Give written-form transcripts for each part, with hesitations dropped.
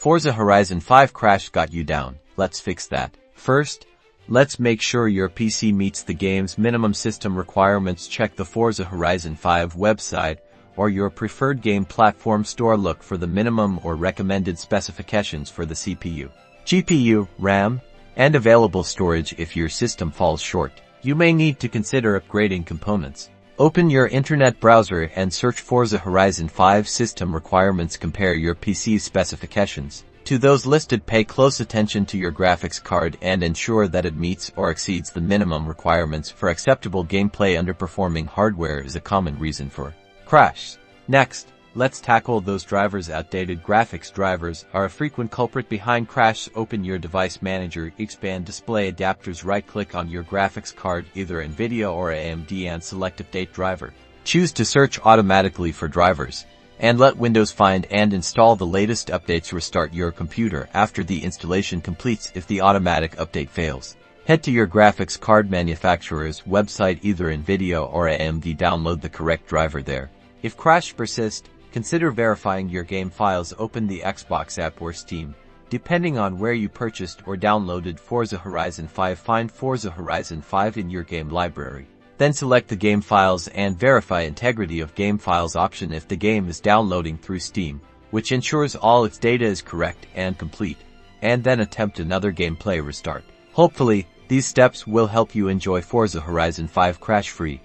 Forza Horizon 5 crash got you down. Let's fix that. First, let's make sure your PC meets the game's minimum system requirements. Check the Forza Horizon 5 website or your preferred game platform store. Look for the minimum or recommended specifications for the CPU, GPU, RAM, and available storage. If your system falls short, you may need to consider upgrading components. Open your internet browser and search Forza Horizon 5 system requirements. Compare your PC's specifications to those listed. Pay close attention to your graphics card and ensure that it meets or exceeds the minimum requirements for acceptable gameplay. Underperforming hardware is a common reason for crash. Next, let's tackle those drivers. Outdated graphics drivers are a frequent culprit behind crash. Open your device manager, expand display adapters, right-click on your graphics card, either NVIDIA or AMD, and select Update Driver. Choose to search automatically for drivers, and let Windows find and install the latest updates. Restart your computer after the installation completes. If the automatic update fails, head to your graphics card manufacturer's website, either NVIDIA or AMD. Download the correct driver there. If crash persists, consider verifying your game files. Open the Xbox app or Steam, depending on where you purchased or downloaded Forza Horizon 5. Find Forza Horizon 5 in your game library. Then select the game files and verify integrity of game files option if the game is downloading through Steam, which ensures all its data is correct and complete, and then attempt another gameplay restart. Hopefully, these steps will help you enjoy Forza Horizon 5 crash-free.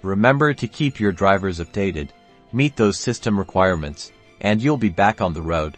Remember to keep your drivers updated, meet those system requirements, and you'll be back on the road.